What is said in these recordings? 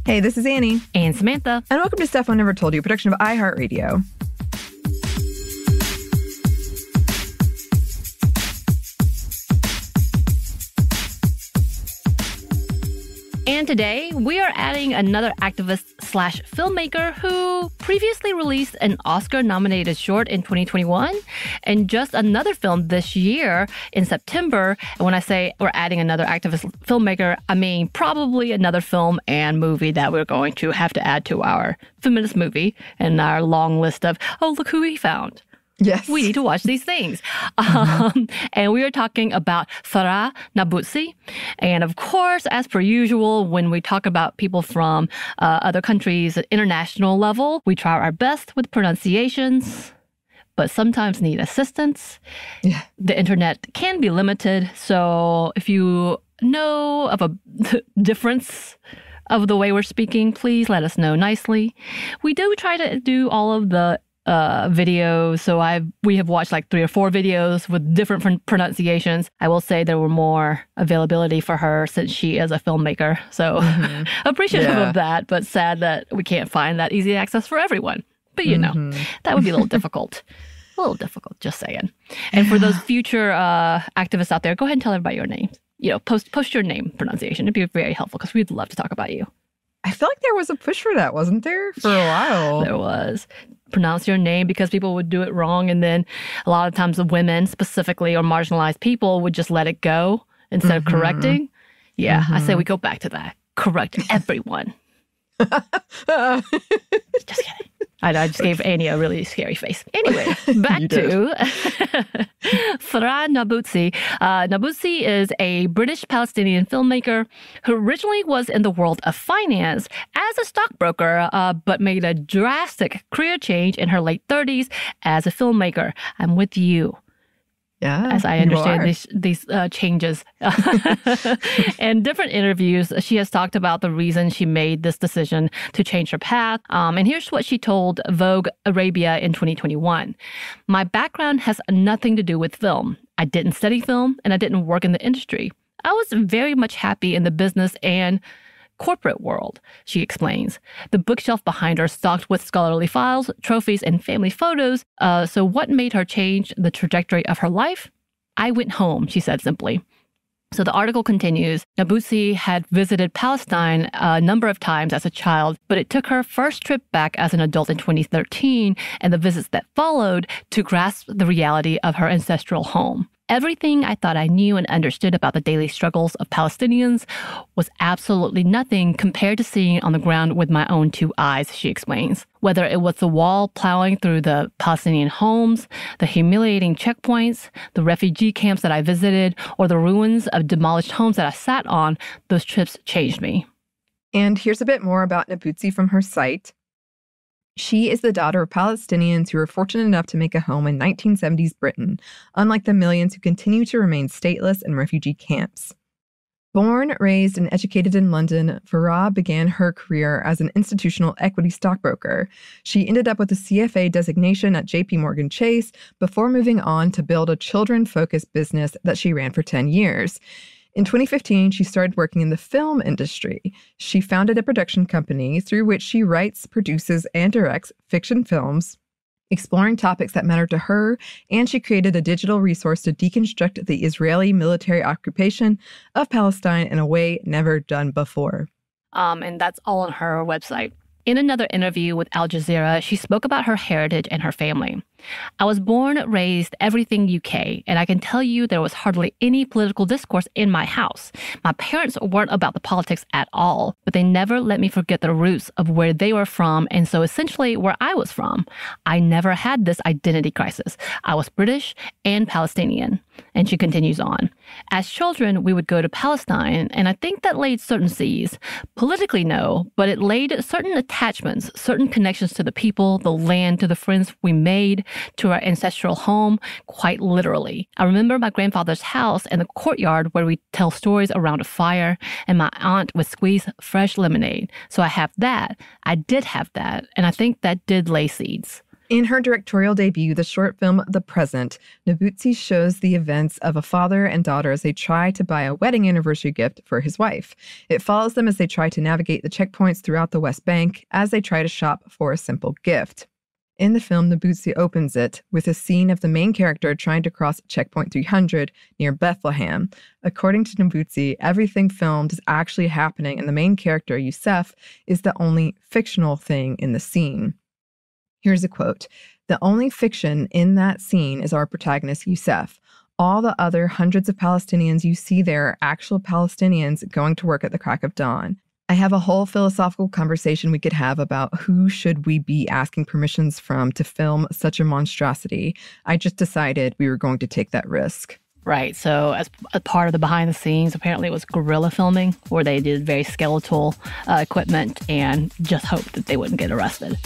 Hey, this is Anney. And Samantha. And welcome to Stuff I Never Told You, a production of iHeartRadio. And today, we are adding another activist/filmmaker who previously released an Oscar-nominated short in 2021 and just another film this year in September. And when I say we're adding another activist filmmaker, I mean probably another film and movie that we're going to have to add to our feminist movie and our long list of, oh, look who we found. Yes. We need to watch these things. And we are talking about Farah Nabulsi. And of course, as per usual, when we talk about people from other countries at international level, we try our best with pronunciations, but sometimes need assistance. Yeah. The internet can be limited. So if you know of a difference of the way we're speaking, please let us know nicely. We do try to do all of the videos. So we have watched like 3 or 4 videos with different pronunciations. I will say there were more availability for her since she is a filmmaker. So appreciative of that, but sad that we can't find that easy access for everyone. But you know, that would be a little difficult. A little difficult, just saying. And for those future activists out there, go ahead and tell everybody your names. You know, post your name pronunciation. It'd be very helpful because we'd love to talk about you. I feel like there was a push for that, wasn't there? For a while. There was. Pronounce your name because people would do it wrong. And then a lot of times the women specifically or marginalized people would just let it go instead of correcting. Yeah, I say we go back to that. Correct everyone. Just kidding. I just gave Anney a really scary face. Anyway, back to Farah Nabulsi. Nabulsi is a British-Palestinian filmmaker who originally was in the world of finance as a stockbroker, but made a drastic career change in her late 30s as a filmmaker. I'm with you. Yeah, as I understand these changes. In different interviews, she has talked about the reason she made this decision to change her path. And here's what she told Vogue Arabia in 2021. My background has nothing to do with film. I didn't study film and I didn't work in the industry. I was very much happy in the business and corporate world, she explains. The bookshelf behind her stocked with scholarly files, trophies, and family photos. So what made her change the trajectory of her life? I went home, she said simply. So the article continues, Nabulsi had visited Palestine a number of times as a child, but it took her first trip back as an adult in 2013 and the visits that followed to grasp the reality of her ancestral home. Everything I thought I knew and understood about the daily struggles of Palestinians was absolutely nothing compared to seeing it on the ground with my own 2 eyes, she explains. Whether it was the wall plowing through the Palestinian homes, the humiliating checkpoints, the refugee camps that I visited, or the ruins of demolished homes that I sat on, those trips changed me. And here's a bit more about Nabulsi from her site. She is the daughter of Palestinians who were fortunate enough to make a home in 1970s Britain, unlike the millions who continue to remain stateless in refugee camps. Born, raised, and educated in London, Farah began her career as an institutional equity stockbroker. She ended up with a CFA designation at JP Morgan Chase before moving on to build a children-focused business that she ran for 10 years. In 2015, she started working in the film industry. She founded a production company through which she writes, produces, and directs fiction films, exploring topics that matter to her, and she created a digital resource to deconstruct the Israeli military occupation of Palestine in a way never done before. And that's all on her website. In another interview with Al Jazeera, she spoke about her heritage and her family. I was born, raised, everything UK, and I can tell you there was hardly any political discourse in my house. My parents weren't about the politics at all, but they never let me forget the roots of where they were from, and so essentially where I was from. I never had this identity crisis. I was British and Palestinian. And she continues on. As children, we would go to Palestine, and I think that laid certain seeds. Politically, no, but it laid certain attachments, certain connections to the people, the land, to the friends we made, to our ancestral home, quite literally. I remember my grandfather's house and the courtyard where we tell stories around a fire, and my aunt would squeeze fresh lemonade. So I have that. I did have that, and I think that did lay seeds. In her directorial debut, the short film The Present, Nabulsi shows the events of a father and daughter as they try to buy a wedding anniversary gift for his wife. It follows them as they try to navigate the checkpoints throughout the West Bank as they try to shop for a simple gift. In the film, Nabulsi opens it with a scene of the main character trying to cross checkpoint 300 near Bethlehem. According to Nabulsi, everything filmed is actually happening, and the main character, Youssef, is the only fictional thing in the scene. Here's a quote. "The only fiction in that scene is our protagonist, Youssef. All the other hundreds of Palestinians you see there are actual Palestinians going to work at the crack of dawn. I have a whole philosophical conversation we could have about who should we be asking permissions from to film such a monstrosity. I just decided we were going to take that risk." Right. So as a part of the behind the scenes, apparently it was guerrilla filming where they did very skeletal equipment and just hoped that they wouldn't get arrested.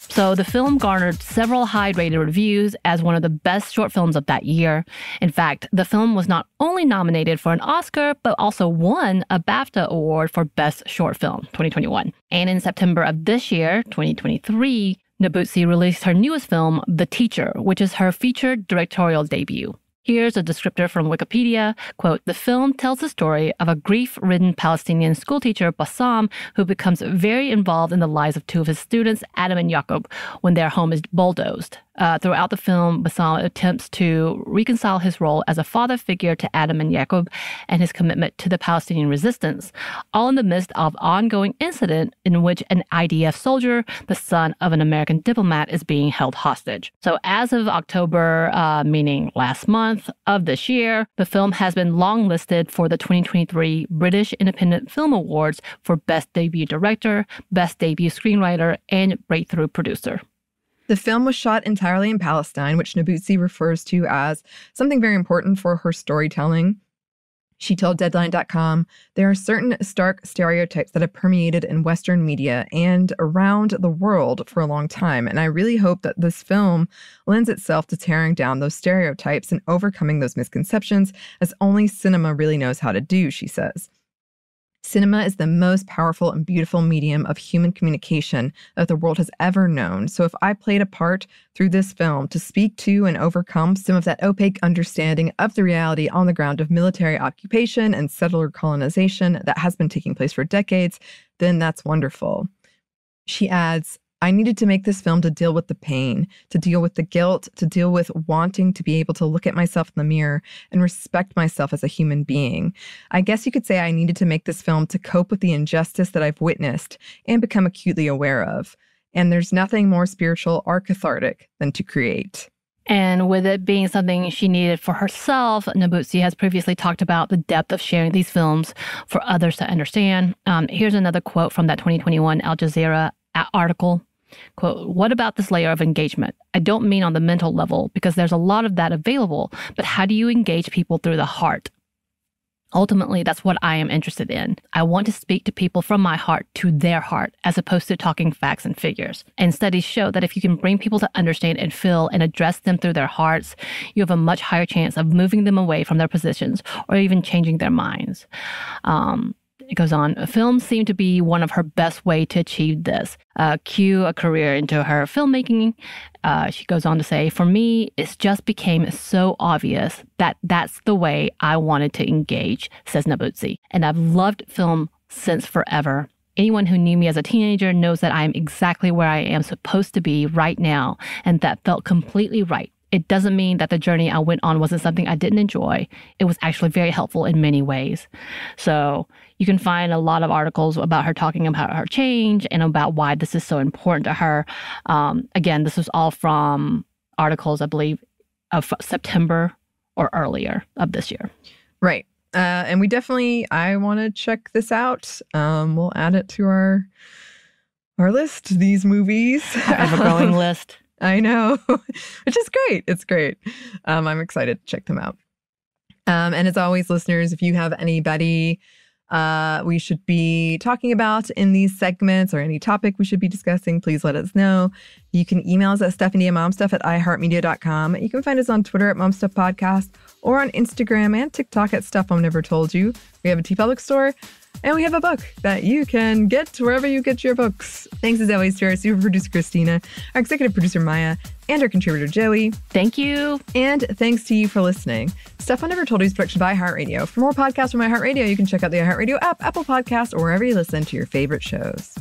So the film garnered several high-rated reviews as one of the best short films of that year. In fact, the film was not only nominated for an Oscar, but also won a BAFTA award for Best Short Film 2021. And in September of this year, 2023, Nabulsi released her newest film, The Teacher, which is her featured directorial debut. Here's a descriptor from Wikipedia. Quote, "The film tells the story of a grief-ridden Palestinian schoolteacher, Bassam, who becomes very involved in the lives of two of his students, Adam and Jacob, when their home is bulldozed. Throughout the film, Bassam attempts to reconcile his role as a father figure to Adam and Jacob and his commitment to the Palestinian resistance, all in the midst of ongoing incident in which an IDF soldier, the son of an American diplomat, is being held hostage." So as of October, meaning last month of this year, the film has been longlisted for the 2023 British Independent Film Awards for Best Debut Director, Best Debut Screenwriter, and Breakthrough Producer. The film was shot entirely in Palestine, which Nabulsi refers to as something very important for her storytelling. She told Deadline.com, "There are certain stark stereotypes that have permeated in Western media and around the world for a long time, and I really hope that this film lends itself to tearing down those stereotypes and overcoming those misconceptions, as only cinema really knows how to do," she says. "Cinema is the most powerful and beautiful medium of human communication that the world has ever known. So if I played a part through this film to speak to and overcome some of that opaque understanding of the reality on the ground of military occupation and settler colonization that has been taking place for decades, then that's wonderful." She adds, "I needed to make this film to deal with the pain, to deal with the guilt, to deal with wanting to be able to look at myself in the mirror and respect myself as a human being. I guess you could say I needed to make this film to cope with the injustice that I've witnessed and become acutely aware of. And there's nothing more spiritual or cathartic than to create." And with it being something she needed for herself, Nabulsi has previously talked about the depth of sharing these films for others to understand. Here's another quote from that 2021 Al Jazeera article. Quote, "What about this layer of engagement? I don't mean on the mental level, because there's a lot of that available, but how do you engage people through the heart? Ultimately, that's what I am interested in. I want to speak to people from my heart to their heart, as opposed to talking facts and figures. And studies show that if you can bring people to understand and feel and address them through their hearts, you have a much higher chance of moving them away from their positions or even changing their minds." It goes on, "Films seem to be one of her best way to achieve this. Cue a career into her filmmaking." She goes on to say, "For me, it just became so obvious that that's the way I wanted to engage," says Nabulsi. "And I've loved film since forever. Anyone who knew me as a teenager knows that I am exactly where I am supposed to be right now, and that felt completely right. It doesn't mean that the journey I went on wasn't something I didn't enjoy. It was actually very helpful in many ways." So you can find a lot of articles about her talking about her change and about why this is so important to her. Again, this was all from articles, I believe, of September or earlier of this year. Right. And I want to check this out. We'll add it to our list, these movies. Our ever-growing list. I know, which is great. It's great. I'm excited to check them out. And as always, listeners, if you have anybody we should be talking about in these segments or any topic we should be discussing, please let us know. You can email us at stephanie@momstuff@iheartmedia.com. You can find us on Twitter at momstuffpodcast or on Instagram and TikTok at Stuff Mom Never Told You. We have a TeePublic store. And we have a book that you can get wherever you get your books. Thanks as always to our super producer, Christina, our executive producer, Maya, and our contributor, Joey. Thank you. And thanks to you for listening. Stuff I Never Told You is production by iHeartRadio. For more podcasts from iHeartRadio, you can check out the iHeartRadio app, Apple Podcasts, or wherever you listen to your favorite shows.